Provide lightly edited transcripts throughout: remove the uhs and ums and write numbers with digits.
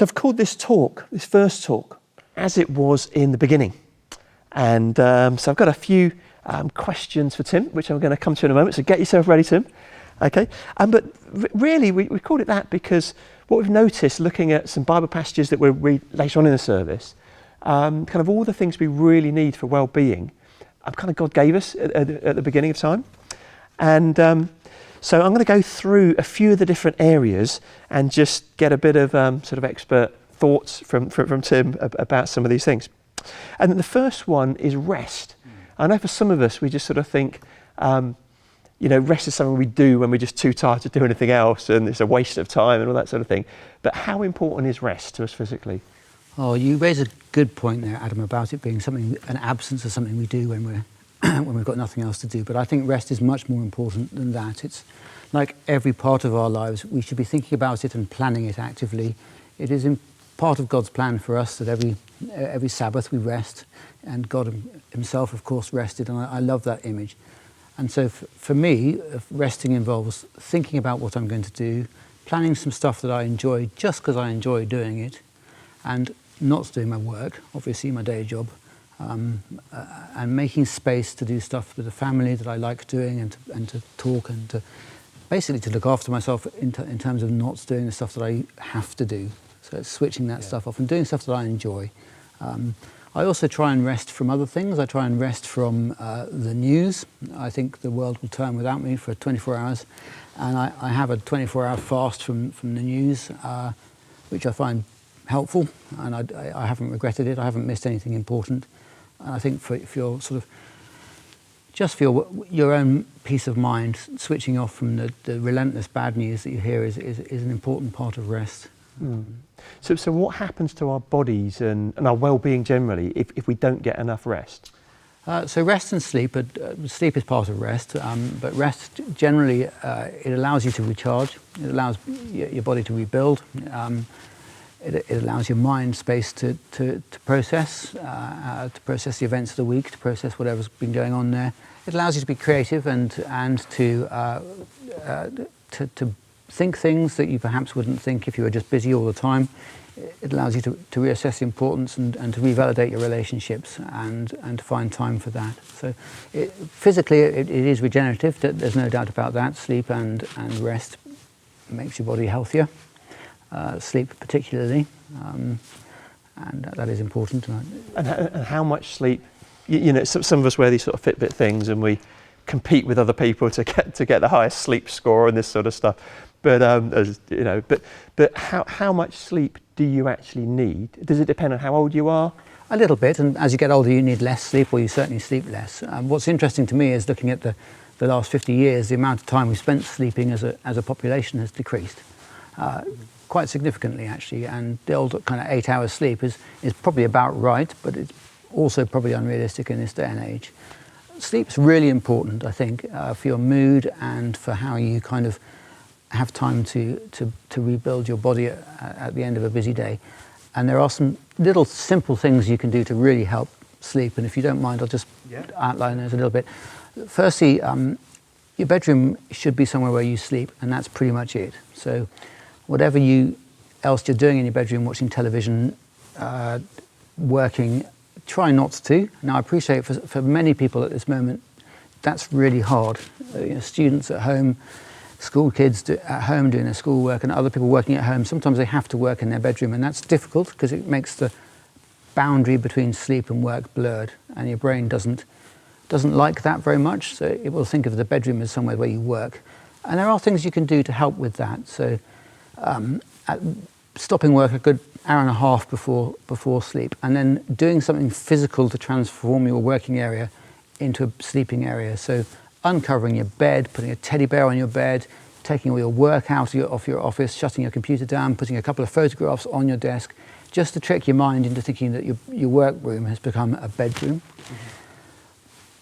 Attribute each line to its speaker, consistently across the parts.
Speaker 1: So I've called this talk, this first talk, As It Was in the Beginning. And so I've got a few questions for Tim, which I'm going to come to in a moment. So get yourself ready, Tim. Okay. But really, we called it that because what we've noticed, looking at some Bible passages that we'll read later on in the service, kind of all the things we really need for well-being, kind of God gave us at the beginning of time. And so I'm going to go through a few of the different areas and just get a bit of sort of expert thoughts from Tim about some of these things. And the first one is rest. I know for some of us, we just sort of think, rest is something we do when we're just too tired to do anything else, and it's a waste of time and all that sort of thing. But how important is rest to us physically?
Speaker 2: Oh, you raise a good point there, Adam, about it being an absence of something we do when we've got nothing else to do. But I think rest is much more important than that. It's like every part of our lives, we should be thinking about it and planning it actively. It is part of God's plan for us that every Sabbath we rest, and God himself, of course, rested, and I love that image. And so for me, resting involves thinking about what I'm going to do, planning some stuff that I enjoy just because I enjoy doing it, and not doing my work, obviously my day job, and making space to do stuff with the family that I like doing, and to talk, and to basically to look after myself in terms of not doing the stuff that I have to do. So it's switching that stuff off and doing stuff that I enjoy. I also try and rest from other things. I try and rest from the news. I think the world will turn without me for 24 hours. And I have a 24-hour fast from the news, which I find helpful, and I haven't regretted it. I haven't missed anything important. And I think for your sort of, just for your own peace of mind, switching off from the relentless bad news that you hear is an important part of rest.
Speaker 1: So what happens to our bodies and our well-being generally if we don't get enough rest?
Speaker 2: So rest and sleep, sleep is part of rest, but rest generally, it allows you to recharge, it allows your body to rebuild, it allows your mind space to process the events of the week, to process whatever's been going on there. It allows you to be creative and to think things that you perhaps wouldn't think if you were just busy all the time. It allows you to reassess the importance and to revalidate your relationships and to find time for that. So physically it is regenerative, there's no doubt about that. Sleep and rest makes your body healthier, sleep particularly, and that is important.
Speaker 1: And how much sleep, some of us wear these sort of Fitbit things and we compete with other people to get the highest sleep score and this sort of stuff. But but how much sleep do you actually need? Does it depend on how old you are?
Speaker 2: A little bit, and as you get older, you need less sleep, or you certainly sleep less. What's interesting to me is looking at the last 50 years, the amount of time we've spent sleeping as a population has decreased quite significantly, actually. And the old kind of 8 hours sleep is probably about right, but it's also probably unrealistic in this day and age. Sleep's really important, I think, for your mood and for how you kind of have time to rebuild your body at the end of a busy day. And there are some little simple things you can do to really help sleep. And if you don't mind, I'll just outline those a little bit. Firstly, your bedroom should be somewhere where you sleep, and that's pretty much it. So whatever else you're doing in your bedroom, watching television, working, try not to. Now, I appreciate for many people at this moment, that's really hard. Students at home, school kids at home doing their schoolwork, and other people working at home, sometimes they have to work in their bedroom, and that's difficult because it makes the boundary between sleep and work blurred, and your brain doesn't like that very much, so it will think of the bedroom as somewhere where you work. And there are things you can do to help with that. So stopping work a good hour and a half before sleep, and then doing something physical to transform your working area into a sleeping area. So uncovering your bed, putting a teddy bear on your bed, taking all your work out of your office, shutting your computer down, putting a couple of photographs on your desk, just to trick your mind into thinking that your workroom has become a bedroom.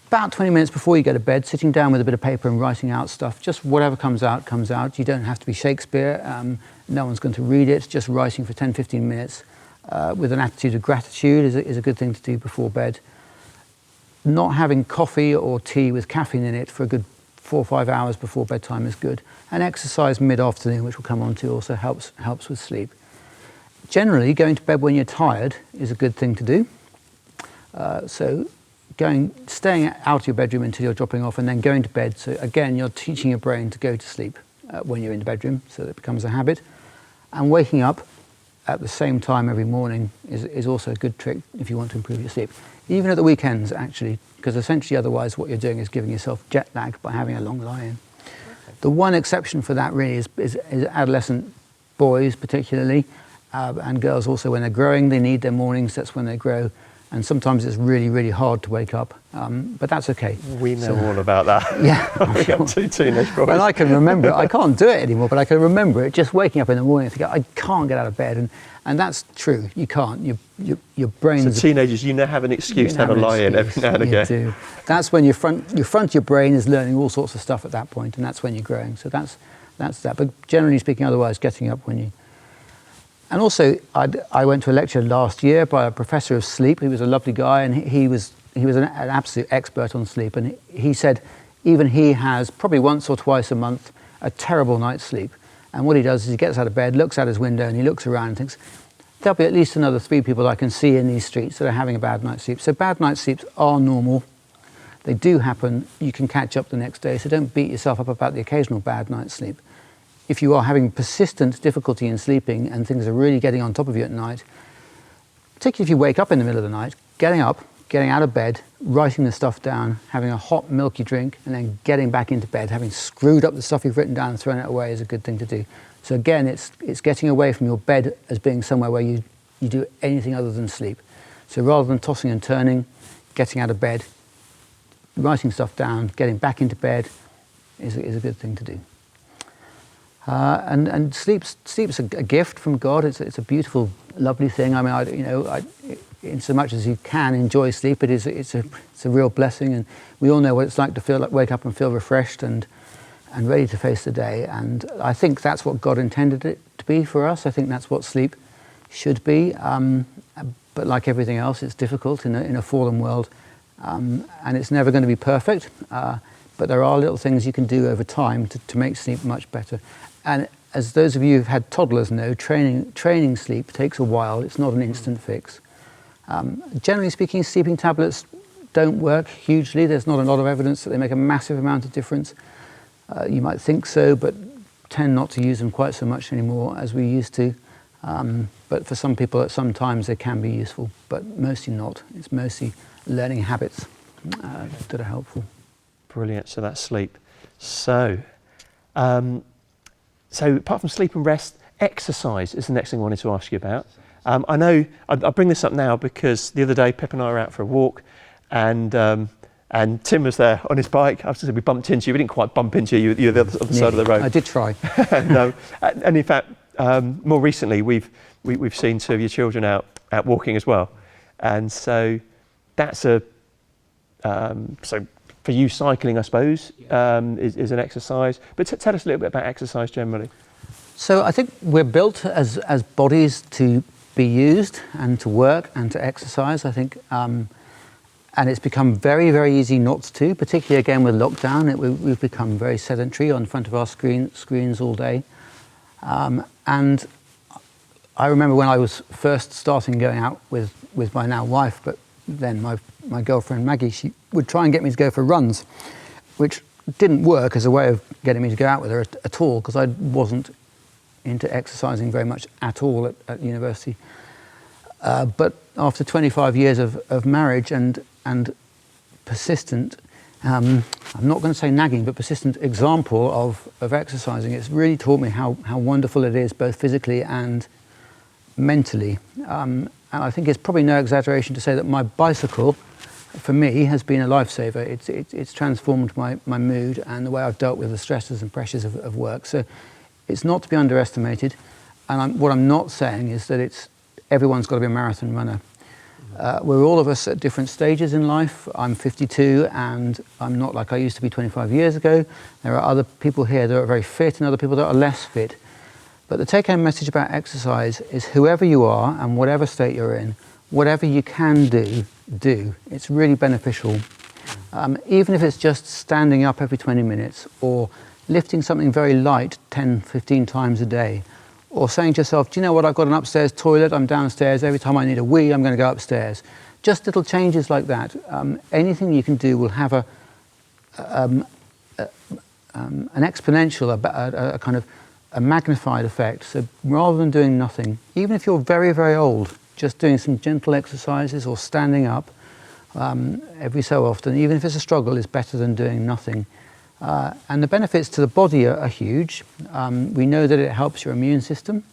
Speaker 2: About 20 minutes before you go to bed, sitting down with a bit of paper and writing out stuff, just whatever comes out, comes out. You don't have to be Shakespeare, no one's going to read it, just writing for 10-15 minutes with an attitude of gratitude is a good thing to do before bed. Not having coffee or tea with caffeine in it for a good 4 or 5 hours before bedtime is good. And exercise mid-afternoon, which we'll come on to, also helps with sleep. Generally, going to bed when you're tired is a good thing to do. So staying out of your bedroom until you're dropping off and then going to bed. So again, you're teaching your brain to go to sleep when you're in the bedroom, so that it becomes a habit. And waking up at the same time every morning is also a good trick if you want to improve your sleep. Even at the weekends, actually, because essentially otherwise what you're doing is giving yourself jet lag by having a long lie-in. The one exception for that really is adolescent boys particularly, and girls also. When they're growing, they need their mornings, that's when they grow. And sometimes it's really, really hard to wake up, but that's okay.
Speaker 1: We know all about that.
Speaker 2: Yeah.
Speaker 1: We got 2 teenage boys.
Speaker 2: Well, I can remember it. I can't do it anymore, but I can remember it, just waking up in the morning and thinking, I can't get out of bed. And that's true, you can't. Your brain's...
Speaker 1: So teenagers, you now have an excuse to have a lie-in every now and again.
Speaker 2: You do. That's when your front of your brain is learning all sorts of stuff at that point, and that's when you're growing. So that's that. But generally speaking, otherwise, getting up when you... And also, I went to a lecture last year by a professor of sleep. He was a lovely guy, and he was an absolute expert on sleep. And he said even he has probably once or twice a month a terrible night's sleep. And what he does is he gets out of bed, looks out his window, and he looks around and thinks, there'll be at least another 3 people I can see in these streets that are having a bad night's sleep. So bad night's sleeps are normal. They do happen. You can catch up the next day. So don't beat yourself up about the occasional bad night's sleep. If you are having persistent difficulty in sleeping and things are really getting on top of you at night, particularly if you wake up in the middle of the night, getting up, getting out of bed, writing the stuff down, having a hot milky drink, and then getting back into bed, having screwed up the stuff you've written down and thrown it away is a good thing to do. So again, it's getting away from your bed as being somewhere where you do anything other than sleep. So rather than tossing and turning, getting out of bed, writing stuff down, getting back into bed is a good thing to do. And sleep's a gift from God. It's a beautiful, lovely thing. I mean, in so much as you can enjoy sleep, it's a real blessing. And we all know what it's like to wake up and feel refreshed and ready to face the day. And I think that's what God intended it to be for us. I think that's what sleep should be. But like everything else, it's difficult in a fallen world, and it's never going to be perfect. But there are little things you can do over time to make sleep much better. And as those of you who've had toddlers know, training sleep takes a while. It's not an instant fix. Generally speaking, sleeping tablets don't work hugely. There's not a lot of evidence that they make a massive amount of difference. You might think so, but tend not to use them quite so much anymore as we used to. But for some people, at some times, they can be useful, but mostly not. It's mostly learning habits that are helpful.
Speaker 1: Brilliant. So that's sleep. So apart from sleep and rest, exercise is the next thing I wanted to ask you about. I know I bring this up now because the other day Pip and I were out for a walk, and Tim was there on his bike. I was going to say we bumped into you. We didn't quite bump into you. You're the other side of the road.
Speaker 2: I did try.
Speaker 1: No, and in fact, more recently we've seen 2 of your children out walking as well, and so that's so for you, cycling, I suppose, is an exercise. But tell us a little bit about exercise generally.
Speaker 2: So I think we're built as bodies to be used and to work and to exercise, I think. And it's become very, very easy not to, particularly again with lockdown. We've become very sedentary on front of our screens all day. And I remember when I was first starting going out with my now wife, but then my girlfriend Maggie, she would try and get me to go for runs, which didn't work as a way of getting me to go out with her at all, because I wasn't into exercising very much at all at university. But after 25 years of marriage and persistent, I'm not going to say nagging, but persistent example of exercising, it's really taught me how wonderful it is, both physically and mentally. And I think it's probably no exaggeration to say that my bicycle, for me, has been a lifesaver. It's transformed my mood and the way I've dealt with the stresses and pressures of work. So it's not to be underestimated. And what I'm not saying is that everyone's got to be a marathon runner. We're all of us at different stages in life. I'm 52 and I'm not like I used to be 25 years ago. There are other people here that are very fit and other people that are less fit. But the take-home message about exercise is whoever you are and whatever state you're in, whatever you can do. It's really beneficial. Even if it's just standing up every 20 minutes or lifting something very light 10, 15 times a day, Or saying to yourself, do you know what, I've got an upstairs toilet, I'm downstairs, every time I need a wee, I'm going to go upstairs. Just little changes like that. Anything you can do will have an exponential, a kind of a magnified effect. So rather than doing nothing, even if you're very, very old, just doing some gentle exercises or standing up every so often, even if it's a struggle, is better than doing nothing. And the benefits to the body are huge. We know that it helps your immune system.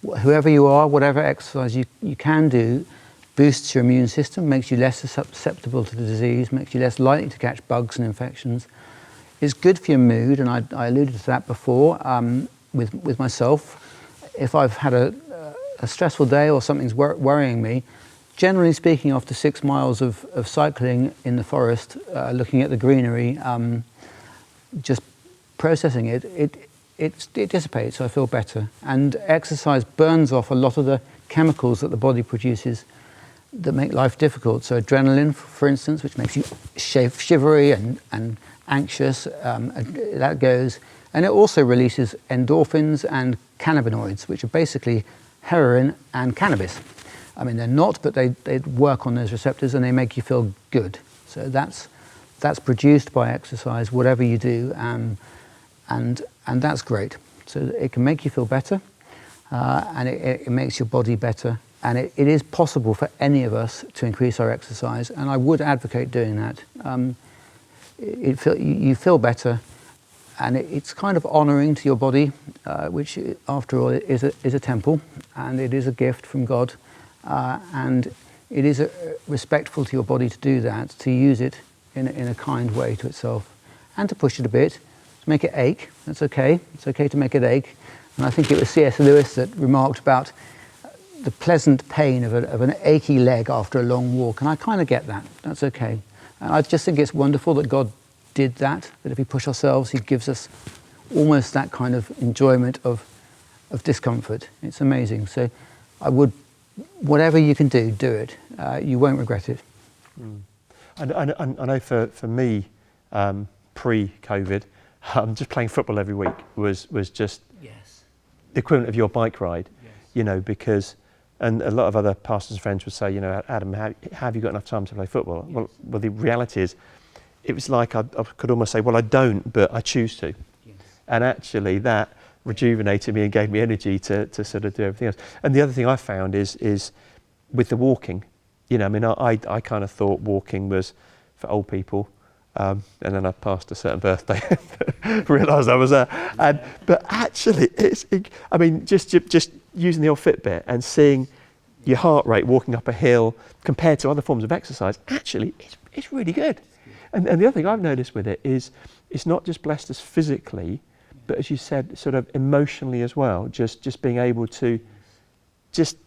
Speaker 2: Whoever you are, whatever exercise you can do, boosts your immune system, makes you less susceptible to the disease, makes you less likely to catch bugs and infections. It's good for your mood, and I alluded to that before with myself. If I've had a stressful day or something's worrying me, generally speaking, after 6 miles of cycling in the forest, looking at the greenery, just processing it dissipates, so I feel better. And exercise burns off a lot of the chemicals that the body produces that make life difficult. So adrenaline, for instance, which makes you shivery and anxious, that goes. And it also releases endorphins and cannabinoids, which are basically heroin and cannabis. I mean, they're not, but they work on those receptors and they make you feel good. So that's produced by exercise, whatever you do, and that's great. So it can make you feel better, and it makes your body better. And it is possible for any of us to increase our exercise, and I would advocate doing that. You feel better, and it's kind of honouring to your body, which, after all, is a temple, and it is a gift from God, and it is respectful to your body to do that, to use it in a kind way to itself, and to push it a bit, to make it ache. That's okay. It's okay to make it ache. And I think it was C.S. Lewis that remarked about the pleasant pain of an achy leg after a long walk, and I kind of get that. That's okay. And I just think it's wonderful that God did that if we push ourselves, he gives us almost that kind of enjoyment of discomfort. It's amazing. So I would, whatever you can do it. You won't regret it.
Speaker 1: I know for me, pre-COVID, just playing football every week was just the equivalent of your bike ride, you know, because, and a lot of other pastors and friends would say, you know, Adam, how have you got enough time to play football? Well, the reality is, it was like I could almost say, well, I don't, but I choose to. And actually that rejuvenated me and gave me energy to sort of do everything else. And the other thing I found is with the walking, you know, I mean, I kind of thought walking was for old people. And then I passed a certain birthday, realised I was there. But actually, I mean, just using the old Fitbit and seeing your heart rate walking up a hill compared to other forms of exercise, actually, it's really good. And the other thing I've noticed with it is it's not just blessed us physically, but as you said, sort of emotionally as well. Just being able to just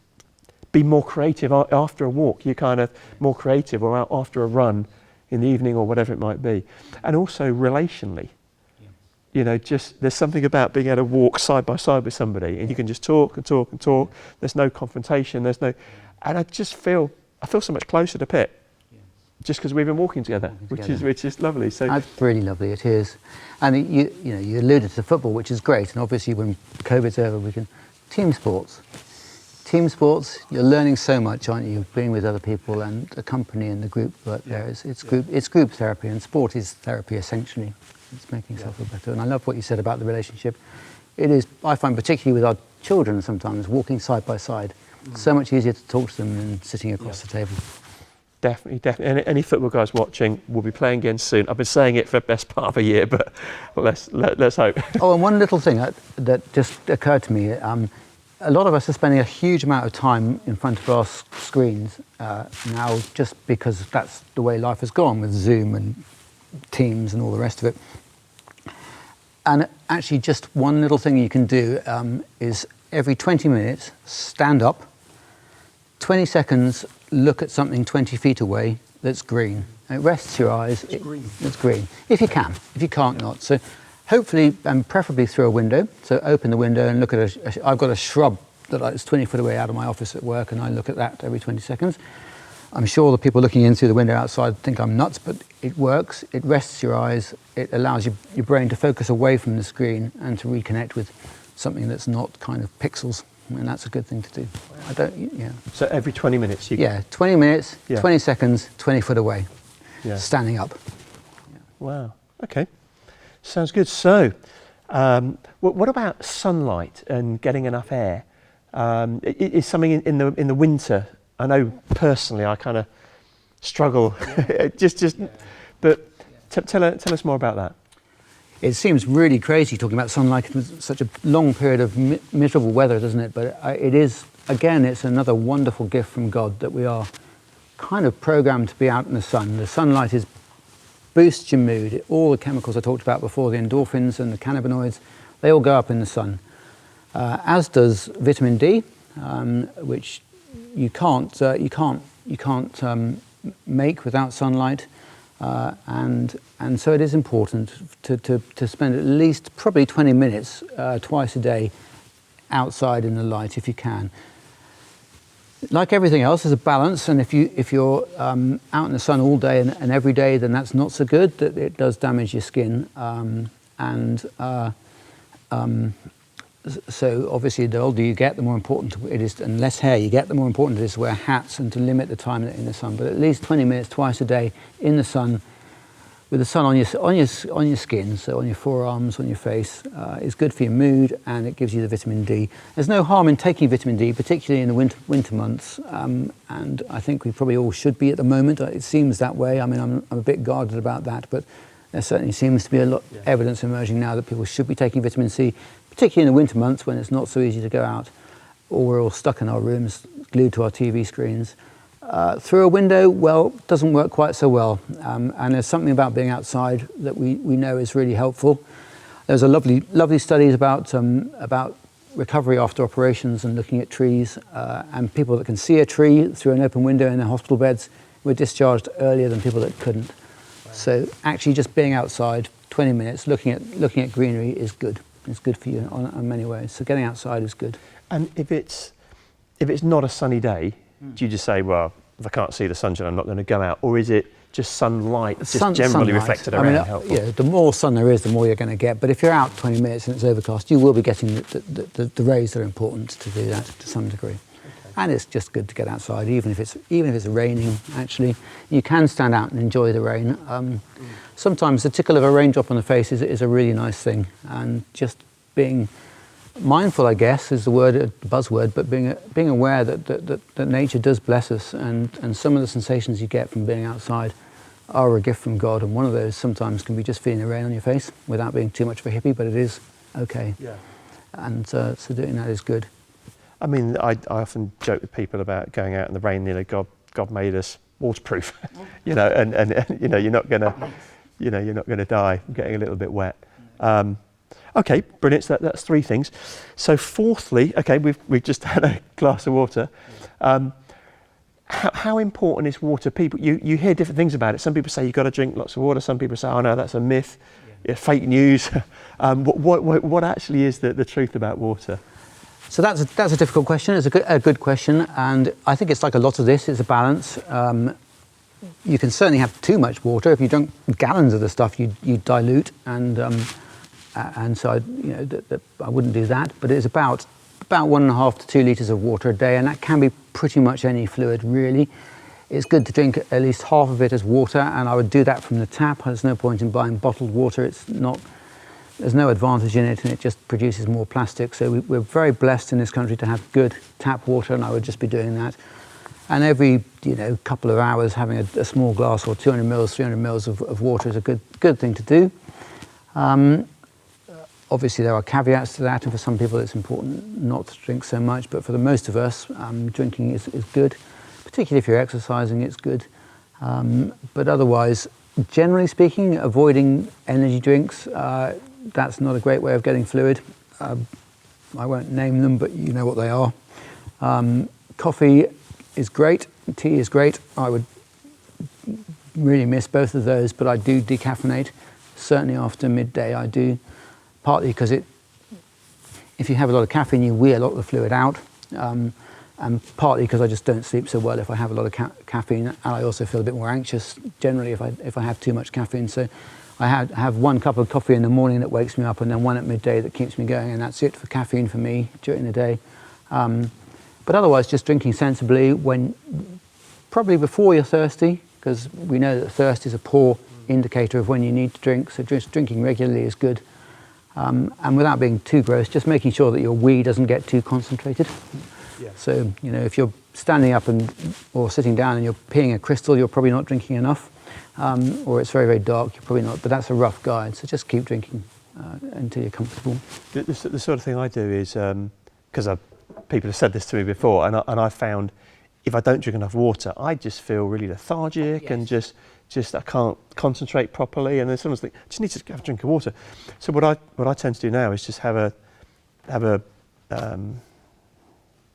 Speaker 1: be more creative after a walk. You're kind of more creative, or out after a run in the evening or whatever it might be. And also relationally, you know, just there's something about being able to walk side by side with somebody and you can just talk and talk and talk. There's no confrontation, and I feel so much closer to Pip just because we've been walking together, which is lovely. So
Speaker 2: that's really lovely, it is. And you alluded to football, which is great, and obviously when COVID's over we can team sports, you're learning so much, aren't you, being with other people and the company and the group work there. It's group therapy, and sport is therapy essentially. It's making yourself feel better. And I love what you said about the relationship. It is, I find, particularly with our children sometimes, walking side by side, so much easier to talk to them than sitting across the table.
Speaker 1: Definitely. Any football guys watching will be playing again soon. I've been saying it for the best part of a year, but let's hope.
Speaker 2: Oh, and one little thing that just occurred to me. A lot of us are spending a huge amount of time in front of our screens now, just because that's the way life has gone with Zoom and Teams and all the rest of it. And actually, just one little thing you can do is every 20 minutes, stand up, 20 seconds, look at something 20 feet away that's green. And it rests your eyes. It's green. If you can. If you can't, not. So hopefully, and preferably through a window. So open the window and look at I've got a shrub that's 20 foot away out of my office at work, and I look at that every 20 seconds. I'm sure the people looking in through the window outside think I'm nuts, but it works. It rests your eyes. It allows your brain to focus away from the screen and to reconnect with something that's not kind of pixels, and that's a good thing to do. I don't, yeah.
Speaker 1: So every 20 minutes you...
Speaker 2: Yeah, 20 minutes,
Speaker 1: Yeah.
Speaker 2: 20 seconds, 20 foot away,
Speaker 1: Yeah.
Speaker 2: standing up.
Speaker 1: Wow, okay. Sounds good. So, what about sunlight and getting enough air? Is something in the winter? I know personally I kind of struggle. But tell us more about that.
Speaker 2: It seems really crazy talking about sunlight in such a long period of miserable weather, doesn't it? But it is, again, it's another wonderful gift from God that we are kind of programmed to be out in the sun. The sunlight boosts your mood. All the chemicals I talked about before, the endorphins and the cannabinoids, they all go up in the sun. As does vitamin D, which you can't make without sunlight. And so it is important to spend at least probably 20 minutes twice a day outside in the light if you can. Like everything else, there's a balance, and if you're out in the sun all day and every day, then that's not so good. That it does damage your skin, so obviously the older you get, the more important it is, and less hair you get, the more important it is to wear hats and to limit the time in the sun. But at least 20 minutes twice a day in the sun, with the sun on your skin, so on your forearms, on your face, is good for your mood, and it gives you the vitamin D. There's no harm in taking vitamin D, particularly in the winter months, and I think we probably all should be at the moment. It seems that way. I mean, I'm a bit guarded about that, but there certainly seems to be a lot of evidence emerging now that people should be taking vitamin C, particularly in the winter months when it's not so easy to go out, or we're all stuck in our rooms, glued to our TV screens. Through a window, well, doesn't work quite so well. And there's something about being outside that we know is really helpful. There's a lovely studies about recovery after operations and looking at trees, and people that can see a tree through an open window in their hospital beds were discharged earlier than people that couldn't. So actually just being outside 20 minutes, looking at greenery is good. It's good for you in many ways. So getting outside is good.
Speaker 1: And if it's not a sunny day, do you just say, well, if I can't see the sunshine, I'm not going to go out? Or is it just sunlight, generally
Speaker 2: sunlight.
Speaker 1: reflected around helpful?
Speaker 2: Yeah, the more sun there is, the more you're going to get. But if you're out 20 minutes and it's overcast, you will be getting the rays that are important to do that to some degree. Okay. And it's just good to get outside, even if it's raining. Actually, you can stand out and enjoy the rain. Sometimes the tickle of a raindrop on the face is a really nice thing, and just being mindful, I guess, is the buzzword, but being aware that nature does bless us, and some of the sensations you get from being outside are a gift from God, and one of those sometimes can be just feeling the rain on your face without being too much of a hippie, but it is okay. Yeah. And so doing that is good.
Speaker 1: I mean, I often joke with people about going out in the rain. You know, God made us waterproof, you know, and you know, you're not gonna die getting a little bit wet. Okay, brilliant. So that's three things. So fourthly, okay, we've just had a glass of water. How important is water? People, you hear different things about it. Some people say you've got to drink lots of water. Some people say, oh no, that's a myth, fake news. What actually is the truth about water?
Speaker 2: So that's a difficult question. It's a good question, and I think it's like a lot of this. It's a balance. You can certainly have too much water. If you drink gallons of the stuff, you dilute, and so I wouldn't do that. But it's about 1.5 to 2 litres of water a day, and that can be pretty much any fluid, really. It's good to drink at least half of it as water, and I would do that from the tap. There's no point in buying bottled water. There's no advantage in it, and it just produces more plastic. So we're very blessed in this country to have good tap water, and I would just be doing that. And every couple of hours, having a small glass or 200 mils, 300 mils of water is a good thing to do. Obviously, there are caveats to that, and for some people it's important not to drink so much, but for the most of us, drinking is good. Particularly if you're exercising, it's good. But otherwise, generally speaking, avoiding energy drinks, that's not a great way of getting fluid. I won't name them, but you know what they are. Coffee is great, tea is great. I would really miss both of those, but I do decaffeinate. Certainly after midday I do, partly because if you have a lot of caffeine, you wee a lot of the fluid out, and partly because I just don't sleep so well if I have a lot of caffeine, and I also feel a bit more anxious generally if I have too much caffeine. So have 1 cup of coffee in the morning that wakes me up, and then 1 at midday that keeps me going, and that's it for caffeine for me during the day. But otherwise, just drinking sensibly probably before you're thirsty, because we know that thirst is a poor indicator of when you need to drink. So just drinking regularly is good. And without being too gross, just making sure that your wee doesn't get too concentrated.
Speaker 1: Yeah.
Speaker 2: So, if you're standing up or sitting down and you're peeing a crystal, you're probably not drinking enough. Or it's very, very dark, you're probably not. But that's a rough guide. So just keep drinking until you're comfortable.
Speaker 1: The sort of thing I do is, because people have said this to me before, and I found if I don't drink enough water, I just feel really lethargic and just I can't concentrate properly, and then sometimes think, I just need to have a drink of water. So what I tend to do now is just have a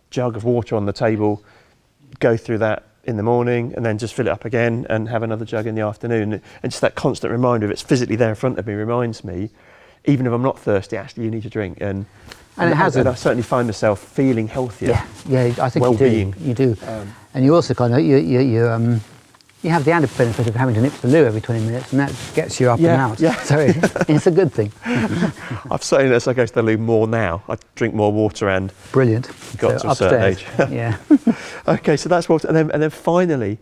Speaker 1: jug of water on the table, go through that in the morning, and then just fill it up again and have another jug in the afternoon. And just that constant reminder, if it's physically there in front of me, reminds me, even if I'm not thirsty, actually you need to drink. And I certainly find myself feeling healthier.
Speaker 2: Yeah, I think
Speaker 1: Wellbeing.
Speaker 2: you do. And you also kind of you have the added benefit of having to nip to the loo every 20 minutes, and that gets you up and out.
Speaker 1: Yeah.
Speaker 2: So it's a good thing.
Speaker 1: I've certainly, as I go to the loo more now, I drink more water and
Speaker 2: brilliant.
Speaker 1: Got to a certain age.
Speaker 2: Yeah.
Speaker 1: Okay, so that's water, and then finally,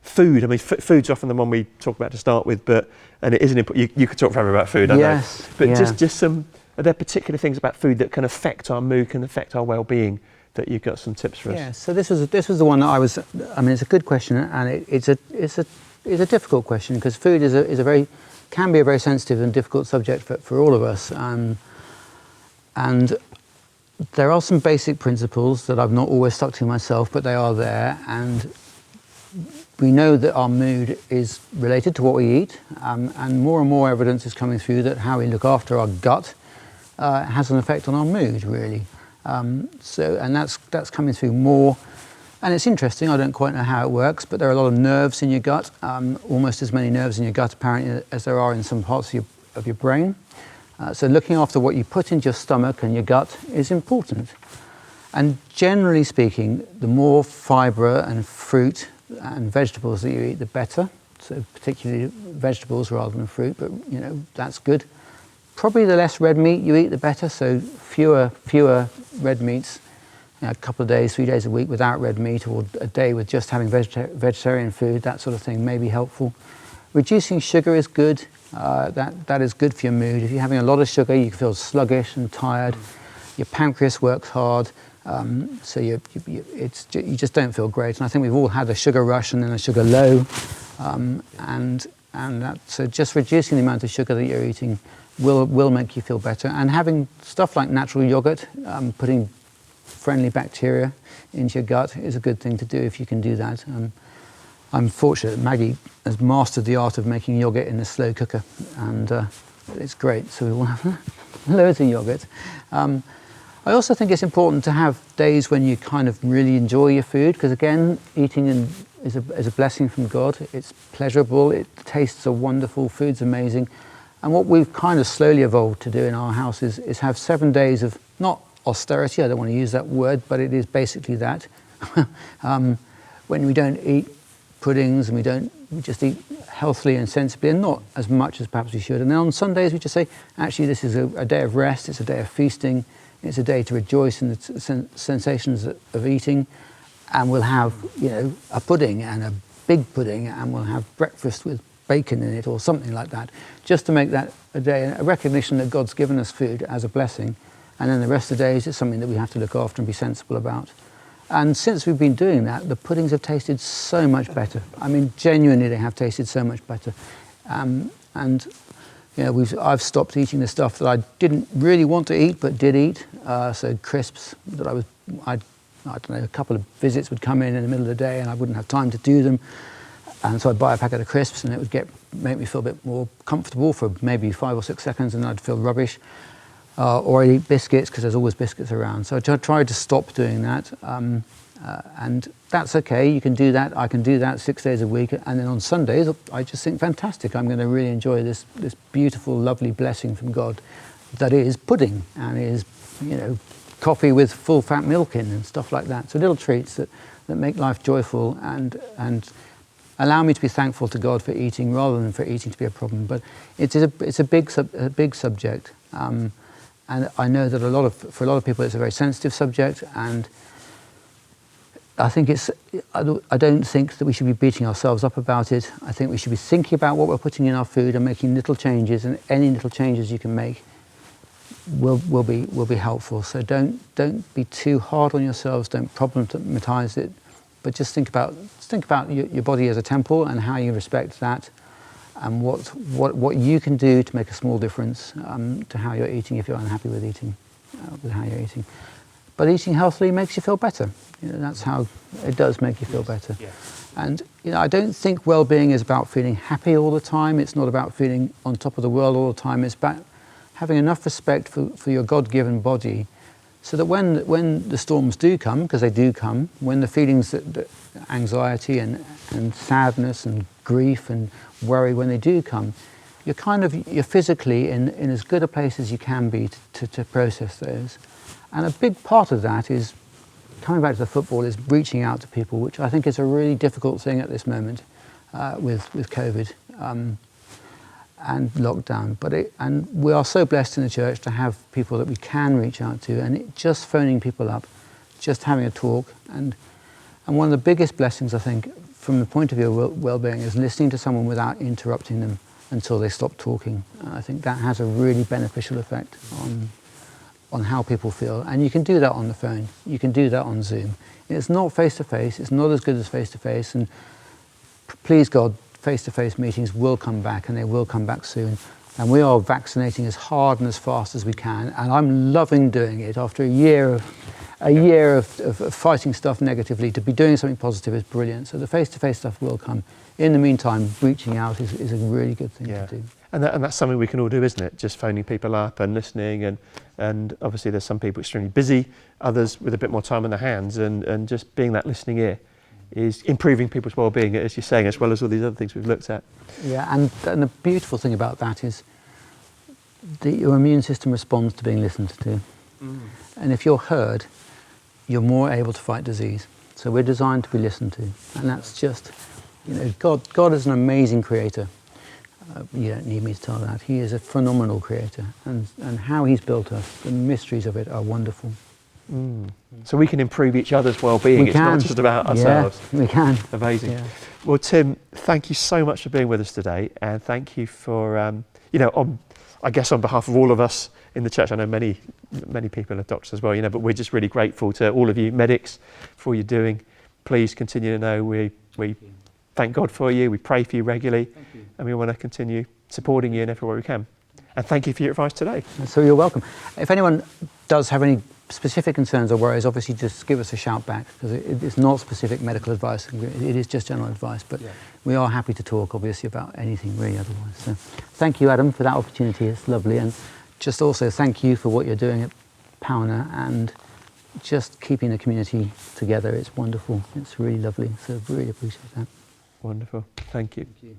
Speaker 1: food. I mean, food's often the one we talk about to start with, and it isn't important. You could talk forever about food, I know. But just some. Are there particular things about food that can affect our mood, can affect our well-being, that you've got some tips for us?
Speaker 2: Yeah. So this was the one that it's a good question, and it's a difficult question, because food can be a very sensitive and difficult subject for all of us. And there are some basic principles that I've not always stuck to myself, but they are there. And we know that our mood is related to what we eat, and more evidence is coming through that how we look after our gut has an effect on our mood, really. And that's coming through more. And it's interesting, I don't quite know how it works, but there are a lot of nerves in your gut, almost as many nerves in your gut apparently as there are in some parts of your brain. So looking after what you put into your stomach and your gut is important. And generally speaking, the more fibre and fruit and vegetables that you eat, the better. So particularly vegetables rather than fruit, but that's good. Probably the less red meat you eat, the better. So fewer red meats, a couple of days, 3 days a week without red meat, or a day with just having vegetarian food, that sort of thing may be helpful. Reducing sugar is good. That is good for your mood. If you're having a lot of sugar, you feel sluggish and tired. Your pancreas works hard, so you just don't feel great. And I think we've all had a sugar rush and then a sugar low, so just reducing the amount of sugar that you're eating will make you feel better. And having stuff like natural yogurt, putting friendly bacteria into your gut is a good thing to do if you can do that. I'm fortunate that Maggie has mastered the art of making yogurt in a slow cooker, and it's great. So we will have loads of yogurt. I also think it's important to have days when you kind of really enjoy your food, because again, eating is a blessing from God. It's pleasurable, it tastes wonderful, food's amazing. And what we've kind of slowly evolved to do in our house is have 7 days of, not austerity, I don't want to use that word, but it is basically that. When we don't eat puddings and we just eat healthily and sensibly, and not as much as perhaps we should. And then on Sundays we just say, actually this is a day of rest, it's a day of feasting, it's a day to rejoice in the sensations of eating, and we'll have a pudding, and a big pudding, and we'll have breakfast with bacon in it or something like that, just to make that a day, a recognition that God's given us food as a blessing. And then the rest of the days it's something that we have to look after and be sensible about. And since we've been doing that, the puddings have tasted so much better. I mean, genuinely, they have tasted so much better. I've stopped eating the stuff that I didn't really want to eat but did eat. So crisps that I don't know, a couple of visits would come in the middle of the day and I wouldn't have time to do them. And so I'd buy a packet of crisps and it would make me feel a bit more comfortable for maybe 5 or 6 seconds, and I'd feel rubbish. Or I eat biscuits, because there's always biscuits around. So I tried to stop doing that. And that's okay, you can do that. I can do that 6 days a week. And then on Sundays, I just think, fantastic, I'm going to really enjoy this beautiful, lovely blessing from God that is pudding and is, coffee with full fat milk in and stuff like that. So little treats that make life joyful and allow me to be thankful to God for eating rather than for eating to be a problem. But it's a big subject, and I know that for a lot of people it's a very sensitive subject, and I think I don't think that we should be beating ourselves up about it. I think we should be thinking about what we're putting in our food and making little changes, and any little changes you can make will be helpful. So don't be too hard on yourselves. Don't problematize it, but just think about your body as a temple and how you respect that, and what you can do to make a small difference to how you're eating if you're unhappy with how you're eating. But eating healthily makes you feel better. That's how it does make you feel better. Yeah. And I don't think well-being is about feeling happy all the time. It's not about feeling on top of the world all the time. It's about having enough respect for your God-given body, so that when the storms do come, because they do come, when the feelings that anxiety and sadness and grief and worry, when they do come, you're physically in as good a place as you can be to process those. And a big part of that is, coming back to the football, is reaching out to people, which I think is a really difficult thing at this moment with COVID and lockdown. And we are so blessed in the church to have people that we can reach out to, and just phoning people up, just having a talk. And one of the biggest blessings, I think, from the point of view of well-being, is listening to someone without interrupting them until they stop talking. I think that has a really beneficial effect on how people feel. And you can do that on the phone. You can do that on Zoom. It's not face-to-face. It's not as good as face-to-face. And please God, face-to-face meetings will come back, and they will come back soon. And we are vaccinating as hard and as fast as we can. And I'm loving doing it. After a year of fighting stuff negatively, to be doing something positive is brilliant. So the face-to-face stuff will come. In the meantime, reaching out is a really good thing to do.
Speaker 1: And that's something we can all do, isn't it? Just phoning people up and listening, and obviously there's some people extremely busy, others with a bit more time on their hands, and just being that listening ear is improving people's well-being, as you're saying, as well as all these other things we've looked at.
Speaker 2: Yeah, and the beautiful thing about that is that your immune system responds to being listened to. And if you're heard, you're more able to fight disease. So we're designed to be listened to, and that's just, God is an amazing creator. You don't need me to tell that. He is a phenomenal creator, and how he's built us, the mysteries of it are wonderful.
Speaker 1: So we can improve each other's well-being. It's not just about ourselves.
Speaker 2: Yeah, we can.
Speaker 1: Amazing.
Speaker 2: Yeah.
Speaker 1: Well, Tim, thank you so much for being with us today, and thank you for, I guess on behalf of all of us in the church, I know many people are doctors as well, but we're just really grateful to all of you medics for all you're doing. Please continue to know we thank God for you, we pray for you regularly, and we want to continue supporting you in every way we can. And thank you for your advice today.
Speaker 2: So you're welcome. If anyone does have any specific concerns or worries, obviously just give us a shout back, because it's not specific medical advice, it is just general advice, but we are happy to talk obviously about anything really otherwise. So thank you, Adam, for that opportunity. It's lovely, and just also thank you for what you're doing at Powner and just keeping the community together. It's wonderful. It's really lovely. So really appreciate that.
Speaker 1: Wonderful. Thank you.
Speaker 2: Thank you.